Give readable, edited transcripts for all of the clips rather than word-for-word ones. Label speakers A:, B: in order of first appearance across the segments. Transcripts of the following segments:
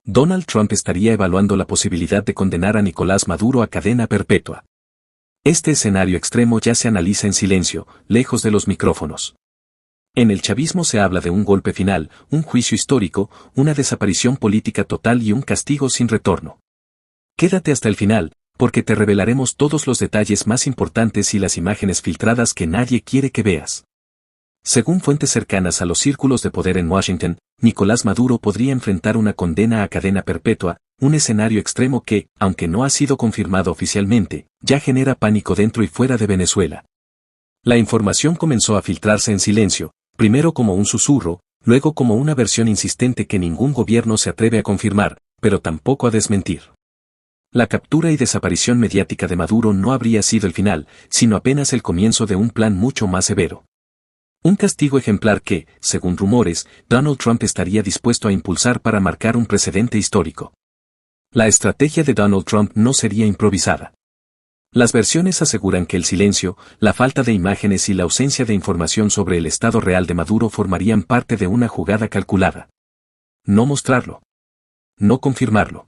A: Donald Trump estaría evaluando la posibilidad de condenar a Nicolás Maduro a cadena perpetua. Este escenario extremo ya se analiza en silencio, lejos de los micrófonos. En el chavismo se habla de un golpe final, un juicio histórico, una desaparición política total y un castigo sin retorno. Quédate hasta el final, porque te revelaremos todos los detalles más importantes y las imágenes filtradas que nadie quiere que veas. Según fuentes cercanas a los círculos de poder en Washington, Nicolás Maduro podría enfrentar una condena a cadena perpetua, un escenario extremo que, aunque no ha sido confirmado oficialmente, ya genera pánico dentro y fuera de Venezuela. La información comenzó a filtrarse en silencio, primero como un susurro, luego como una versión insistente que ningún gobierno se atreve a confirmar, pero tampoco a desmentir. La captura y desaparición mediática de Maduro no habría sido el final, sino apenas el comienzo de un plan mucho más severo. Un castigo ejemplar que, según rumores, Donald Trump estaría dispuesto a impulsar para marcar un precedente histórico. La estrategia de Donald Trump no sería improvisada. Las versiones aseguran que el silencio, la falta de imágenes y la ausencia de información sobre el estado real de Maduro formarían parte de una jugada calculada. No mostrarlo. No confirmarlo.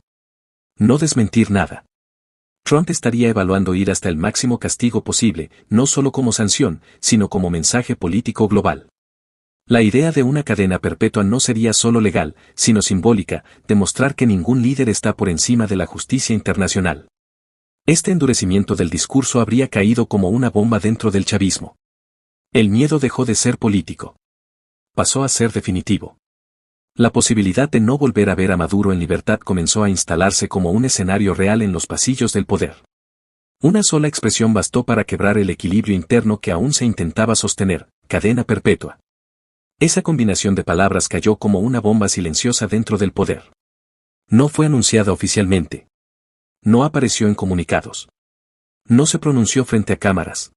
A: No desmentir nada. Trump estaría evaluando ir hasta el máximo castigo posible, no solo como sanción, sino como mensaje político global. La idea de una cadena perpetua no sería solo legal, sino simbólica, demostrar que ningún líder está por encima de la justicia internacional. Este endurecimiento del discurso habría caído como una bomba dentro del chavismo. El miedo dejó de ser político. Pasó a ser definitivo. La posibilidad de no volver a ver a Maduro en libertad comenzó a instalarse como un escenario real en los pasillos del poder. Una sola expresión bastó para quebrar el equilibrio interno que aún se intentaba sostener: cadena perpetua. Esa combinación de palabras cayó como una bomba silenciosa dentro del poder. No fue anunciada oficialmente. No apareció en comunicados. No se pronunció frente a cámaras.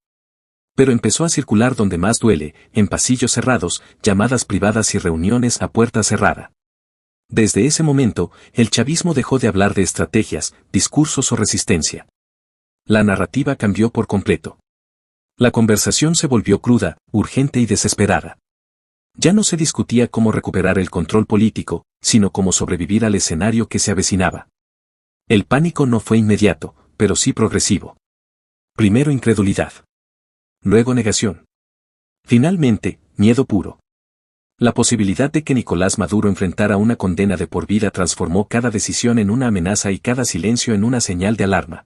A: Pero empezó a circular donde más duele, en pasillos cerrados, llamadas privadas y reuniones a puerta cerrada. Desde ese momento, el chavismo dejó de hablar de estrategias, discursos o resistencia. La narrativa cambió por completo. La conversación se volvió cruda, urgente y desesperada. Ya no se discutía cómo recuperar el control político, sino cómo sobrevivir al escenario que se avecinaba. El pánico no fue inmediato, pero sí progresivo. Primero incredulidad. Luego negación. Finalmente, miedo puro. La posibilidad de que Nicolás Maduro enfrentara una condena de por vida transformó cada decisión en una amenaza y cada silencio en una señal de alarma.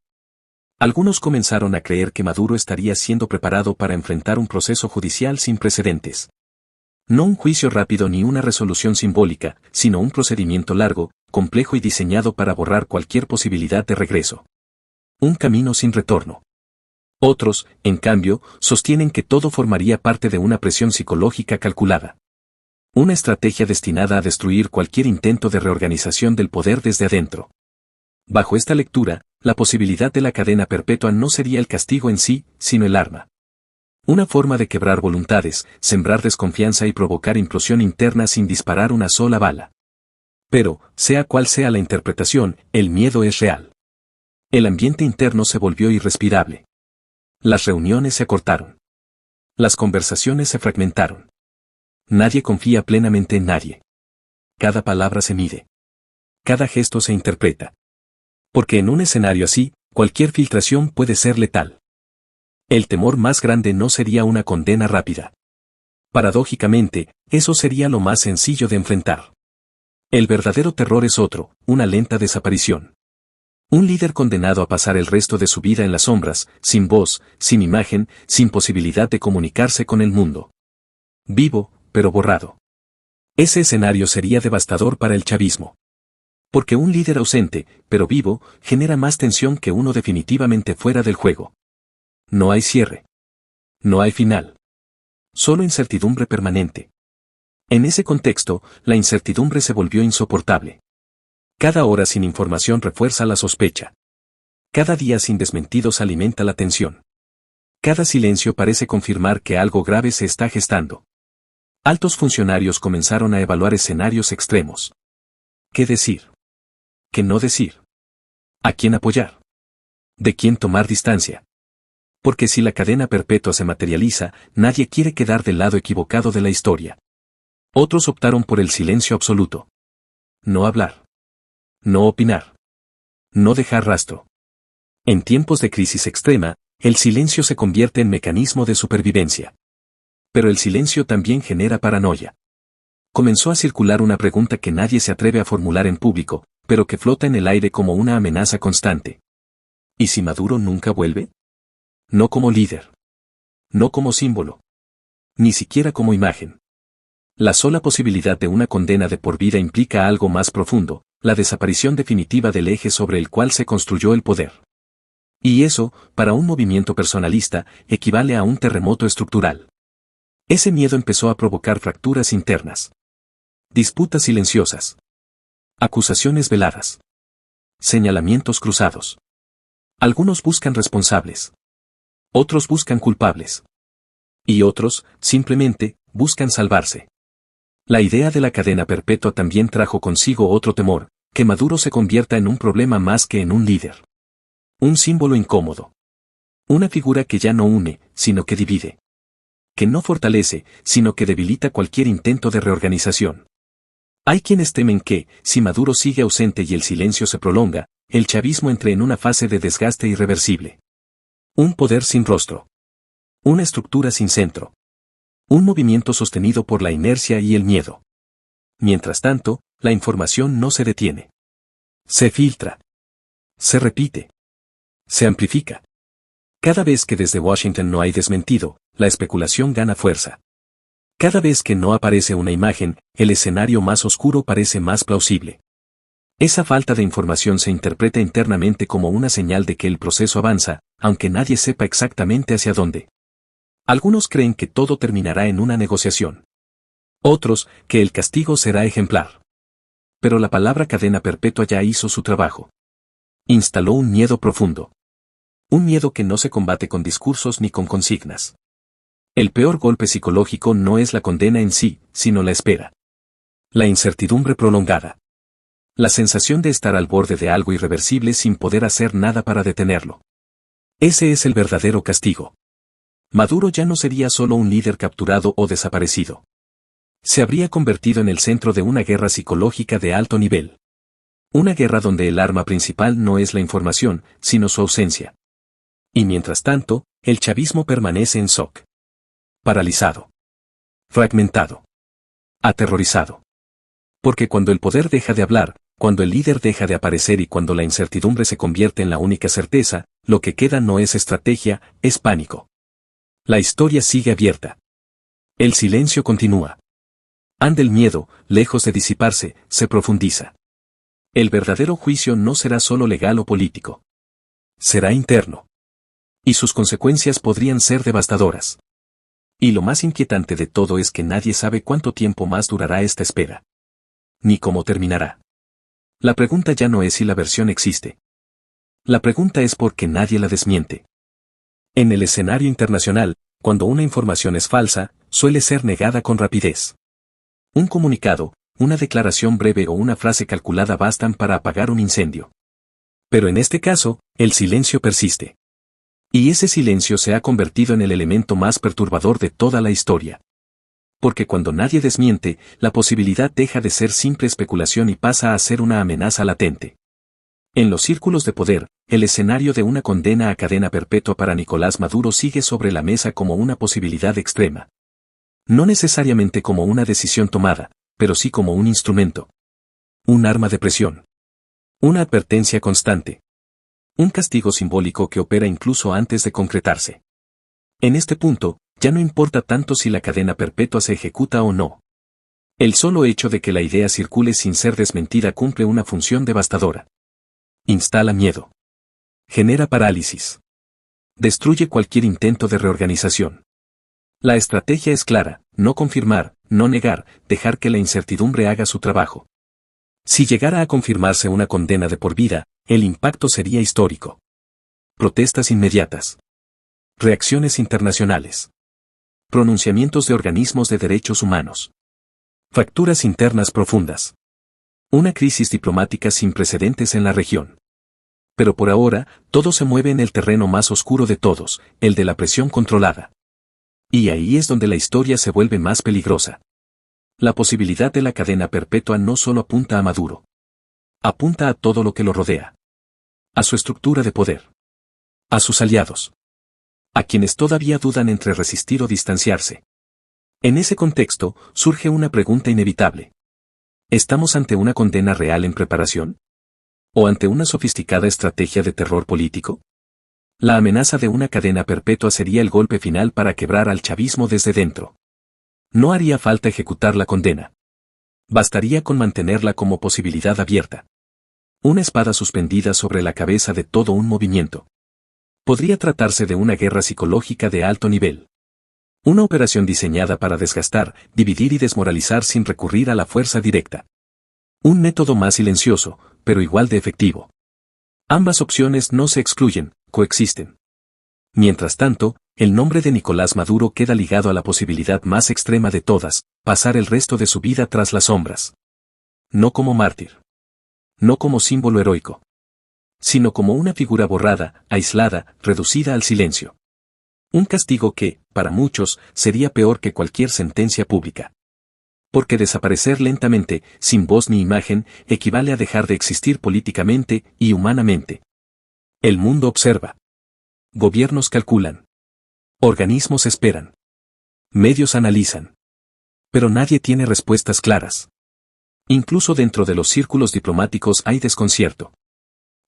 A: Algunos comenzaron a creer que Maduro estaría siendo preparado para enfrentar un proceso judicial sin precedentes. No un juicio rápido ni una resolución simbólica, sino un procedimiento largo, complejo y diseñado para borrar cualquier posibilidad de regreso. Un camino sin retorno. Otros, en cambio, sostienen que todo formaría parte de una presión psicológica calculada. Una estrategia destinada a destruir cualquier intento de reorganización del poder desde adentro. Bajo esta lectura, la posibilidad de la cadena perpetua no sería el castigo en sí, sino el arma. Una forma de quebrar voluntades, sembrar desconfianza y provocar implosión interna sin disparar una sola bala. Pero, sea cual sea la interpretación, el miedo es real. El ambiente interno se volvió irrespirable. Las reuniones se acortaron. Las conversaciones se fragmentaron. Nadie confía plenamente en nadie. Cada palabra se mide. Cada gesto se interpreta. Porque en un escenario así, cualquier filtración puede ser letal. El temor más grande no sería una condena rápida. Paradójicamente, eso sería lo más sencillo de enfrentar. El verdadero terror es otro, una lenta desaparición. Un líder condenado a pasar el resto de su vida en las sombras, sin voz, sin imagen, sin posibilidad de comunicarse con el mundo. Vivo, pero borrado. Ese escenario sería devastador para el chavismo. Porque un líder ausente, pero vivo, genera más tensión que uno definitivamente fuera del juego. No hay cierre. No hay final. Solo incertidumbre permanente. En ese contexto, la incertidumbre se volvió insoportable. Cada hora sin información refuerza la sospecha. Cada día sin desmentidos alimenta la tensión. Cada silencio parece confirmar que algo grave se está gestando. Altos funcionarios comenzaron a evaluar escenarios extremos. ¿Qué decir? ¿Qué no decir? ¿A quién apoyar? ¿De quién tomar distancia? Porque si la cadena perpetua se materializa, nadie quiere quedar del lado equivocado de la historia. Otros optaron por el silencio absoluto. No hablar. No opinar. No dejar rastro. En tiempos de crisis extrema, el silencio se convierte en mecanismo de supervivencia. Pero el silencio también genera paranoia. Comenzó a circular una pregunta que nadie se atreve a formular en público, pero que flota en el aire como una amenaza constante. ¿Y si Maduro nunca vuelve? No como líder. No como símbolo. Ni siquiera como imagen. La sola posibilidad de una condena de por vida implica algo más profundo, la desaparición definitiva del eje sobre el cual se construyó el poder. Y eso, para un movimiento personalista, equivale a un terremoto estructural. Ese miedo empezó a provocar fracturas internas. Disputas silenciosas. Acusaciones veladas. Señalamientos cruzados. Algunos buscan responsables. Otros buscan culpables. Y otros, simplemente, buscan salvarse. La idea de la cadena perpetua también trajo consigo otro temor, que Maduro se convierta en un problema más que en un líder. Un símbolo incómodo. Una figura que ya no une, sino que divide. Que no fortalece, sino que debilita cualquier intento de reorganización. Hay quienes temen que, si Maduro sigue ausente y el silencio se prolonga, el chavismo entre en una fase de desgaste irreversible. Un poder sin rostro. Una estructura sin centro. Un movimiento sostenido por la inercia y el miedo. Mientras tanto, la información no se detiene. Se filtra. Se repite. Se amplifica. Cada vez que desde Washington no hay desmentido, la especulación gana fuerza. Cada vez que no aparece una imagen, el escenario más oscuro parece más plausible. Esa falta de información se interpreta internamente como una señal de que el proceso avanza, aunque nadie sepa exactamente hacia dónde. Algunos creen que todo terminará en una negociación. Otros, que el castigo será ejemplar. Pero la palabra cadena perpetua ya hizo su trabajo. Instaló un miedo profundo. Un miedo que no se combate con discursos ni con consignas. El peor golpe psicológico no es la condena en sí, sino la espera. La incertidumbre prolongada. La sensación de estar al borde de algo irreversible sin poder hacer nada para detenerlo. Ese es el verdadero castigo. Maduro ya no sería solo un líder capturado o desaparecido. Se habría convertido en el centro de una guerra psicológica de alto nivel. Una guerra donde el arma principal no es la información, sino su ausencia. Y mientras tanto, el chavismo permanece en shock. Paralizado. Fragmentado. Aterrorizado. Porque cuando el poder deja de hablar, cuando el líder deja de aparecer y cuando la incertidumbre se convierte en la única certeza, lo que queda no es estrategia, es pánico. La historia sigue abierta. El silencio continúa. Ande el miedo, lejos de disiparse, se profundiza. El verdadero juicio no será solo legal o político. Será interno. Y sus consecuencias podrían ser devastadoras. Y lo más inquietante de todo es que nadie sabe cuánto tiempo más durará esta espera. Ni cómo terminará. La pregunta ya no es si la versión existe. La pregunta es por qué nadie la desmiente. En el escenario internacional, cuando una información es falsa, suele ser negada con rapidez. Un comunicado, una declaración breve o una frase calculada bastan para apagar un incendio. Pero en este caso, el silencio persiste. Y ese silencio se ha convertido en el elemento más perturbador de toda la historia. Porque cuando nadie desmiente, la posibilidad deja de ser simple especulación y pasa a ser una amenaza latente. En los círculos de poder, el escenario de una condena a cadena perpetua para Nicolás Maduro sigue sobre la mesa como una posibilidad extrema. No necesariamente como una decisión tomada, pero sí como un instrumento. Un arma de presión. Una advertencia constante. Un castigo simbólico que opera incluso antes de concretarse. En este punto, ya no importa tanto si la cadena perpetua se ejecuta o no. El solo hecho de que la idea circule sin ser desmentida cumple una función devastadora. Instala miedo. Genera parálisis. Destruye cualquier intento de reorganización. La estrategia es clara, no confirmar, no negar, dejar que la incertidumbre haga su trabajo. Si llegara a confirmarse una condena de por vida, el impacto sería histórico. Protestas inmediatas. Reacciones internacionales. Pronunciamientos de organismos de derechos humanos. Fracturas internas profundas. Una crisis diplomática sin precedentes en la región. Pero por ahora, todo se mueve en el terreno más oscuro de todos, el de la presión controlada. Y ahí es donde la historia se vuelve más peligrosa. La posibilidad de la cadena perpetua no solo apunta a Maduro. Apunta a todo lo que lo rodea. A su estructura de poder. A sus aliados. A quienes todavía dudan entre resistir o distanciarse. En ese contexto, surge una pregunta inevitable. ¿Estamos ante una condena real en preparación? ¿O ante una sofisticada estrategia de terror político? La amenaza de una cadena perpetua sería el golpe final para quebrar al chavismo desde dentro. No haría falta ejecutar la condena. Bastaría con mantenerla como posibilidad abierta. Una espada suspendida sobre la cabeza de todo un movimiento. Podría tratarse de una guerra psicológica de alto nivel. Una operación diseñada para desgastar, dividir y desmoralizar sin recurrir a la fuerza directa. Un método más silencioso, pero igual de efectivo. Ambas opciones no se excluyen, coexisten. Mientras tanto, el nombre de Nicolás Maduro queda ligado a la posibilidad más extrema de todas, pasar el resto de su vida tras las sombras. No como mártir. No como símbolo heroico. Sino como una figura borrada, aislada, reducida al silencio. Un castigo que, para muchos, sería peor que cualquier sentencia pública. Porque desaparecer lentamente, sin voz ni imagen, equivale a dejar de existir políticamente y humanamente. El mundo observa. Gobiernos calculan. Organismos esperan. Medios analizan. Pero nadie tiene respuestas claras. Incluso dentro de los círculos diplomáticos hay desconcierto.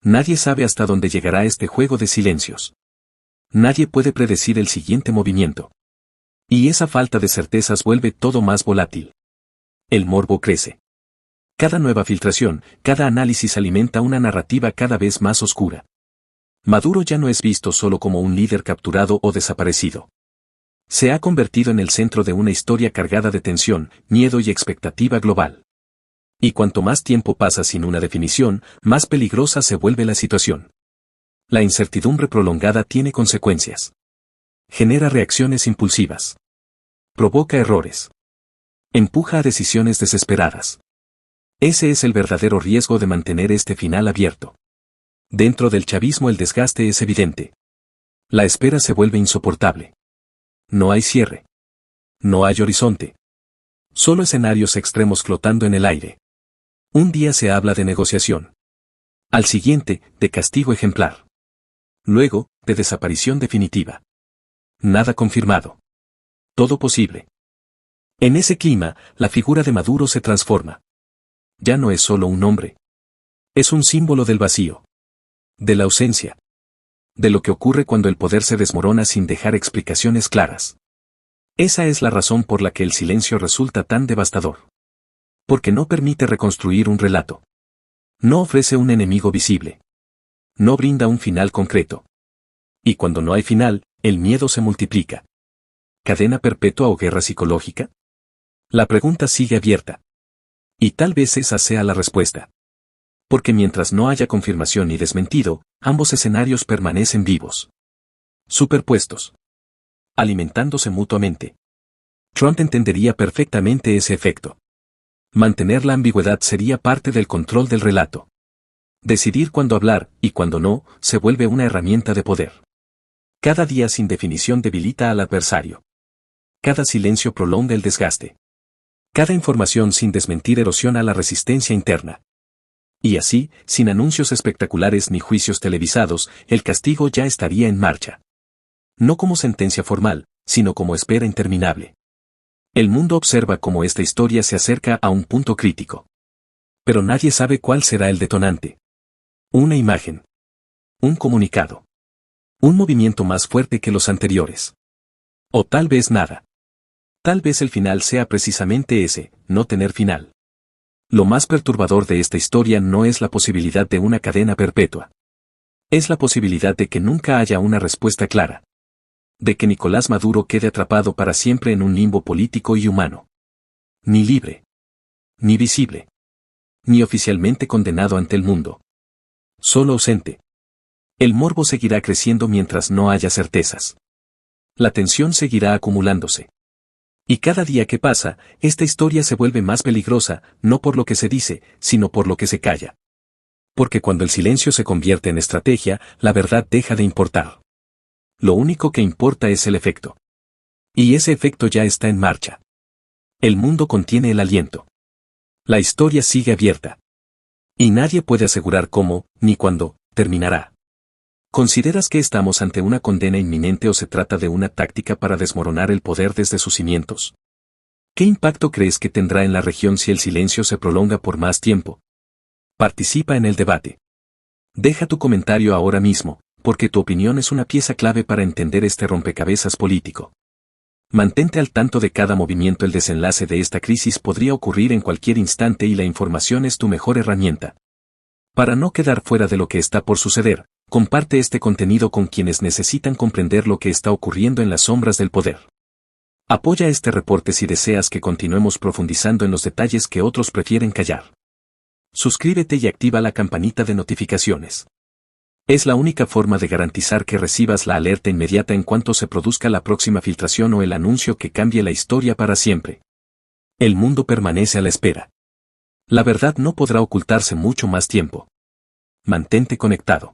A: Nadie sabe hasta dónde llegará este juego de silencios. Nadie puede predecir el siguiente movimiento. Y esa falta de certezas vuelve todo más volátil. El morbo crece. Cada nueva filtración, cada análisis alimenta una narrativa cada vez más oscura. Maduro ya no es visto solo como un líder capturado o desaparecido. Se ha convertido en el centro de una historia cargada de tensión, miedo y expectativa global. Y cuanto más tiempo pasa sin una definición, más peligrosa se vuelve la situación. La incertidumbre prolongada tiene consecuencias. Genera reacciones impulsivas. Provoca errores. Empuja a decisiones desesperadas. Ese es el verdadero riesgo de mantener este final abierto. Dentro del chavismo el desgaste es evidente. La espera se vuelve insoportable. No hay cierre. No hay horizonte. Solo escenarios extremos flotando en el aire. Un día se habla de negociación. Al siguiente, de castigo ejemplar. Luego, de desaparición definitiva. Nada confirmado. Todo posible. En ese clima, la figura de Maduro se transforma. Ya no es solo un nombre. Es un símbolo del vacío. De la ausencia. De lo que ocurre cuando el poder se desmorona sin dejar explicaciones claras. Esa es la razón por la que el silencio resulta tan devastador. Porque no permite reconstruir un relato. No ofrece un enemigo visible. No brinda un final concreto. Y cuando no hay final, el miedo se multiplica. ¿Cadena perpetua o guerra psicológica? La pregunta sigue abierta. Y tal vez esa sea la respuesta. Porque mientras no haya confirmación ni desmentido, ambos escenarios permanecen vivos. Superpuestos. Alimentándose mutuamente. Trump entendería perfectamente ese efecto. Mantener la ambigüedad sería parte del control del relato. Decidir cuándo hablar, y cuándo no, se vuelve una herramienta de poder. Cada día sin definición debilita al adversario. Cada silencio prolonga el desgaste. Cada información sin desmentir erosiona la resistencia interna. Y así, sin anuncios espectaculares ni juicios televisados, el castigo ya estaría en marcha. No como sentencia formal, sino como espera interminable. El mundo observa cómo esta historia se acerca a un punto crítico. Pero nadie sabe cuál será el detonante. Una imagen. Un comunicado. Un movimiento más fuerte que los anteriores. O tal vez nada. Tal vez el final sea precisamente ese, no tener final. Lo más perturbador de esta historia no es la posibilidad de una cadena perpetua. Es la posibilidad de que nunca haya una respuesta clara. De que Nicolás Maduro quede atrapado para siempre en un limbo político y humano. Ni libre. Ni visible. Ni oficialmente condenado ante el mundo. Solo ausente. El morbo seguirá creciendo mientras no haya certezas. La tensión seguirá acumulándose. Y cada día que pasa, esta historia se vuelve más peligrosa, no por lo que se dice, sino por lo que se calla. Porque cuando el silencio se convierte en estrategia, la verdad deja de importar. Lo único que importa es el efecto. Y ese efecto ya está en marcha. El mundo contiene el aliento. La historia sigue abierta. Y nadie puede asegurar cómo, ni cuándo, terminará. ¿Consideras que estamos ante una condena inminente o se trata de una táctica para desmoronar el poder desde sus cimientos? ¿Qué impacto crees que tendrá en la región si el silencio se prolonga por más tiempo? Participa en el debate. Deja tu comentario ahora mismo, porque tu opinión es una pieza clave para entender este rompecabezas político. Mantente al tanto de cada movimiento. El desenlace de esta crisis podría ocurrir en cualquier instante y la información es tu mejor herramienta. Para no quedar fuera de lo que está por suceder, comparte este contenido con quienes necesitan comprender lo que está ocurriendo en las sombras del poder. Apoya este reporte si deseas que continuemos profundizando en los detalles que otros prefieren callar. Suscríbete y activa la campanita de notificaciones. Es la única forma de garantizar que recibas la alerta inmediata en cuanto se produzca la próxima filtración o el anuncio que cambie la historia para siempre. El mundo permanece a la espera. La verdad no podrá ocultarse mucho más tiempo. Mantente conectado.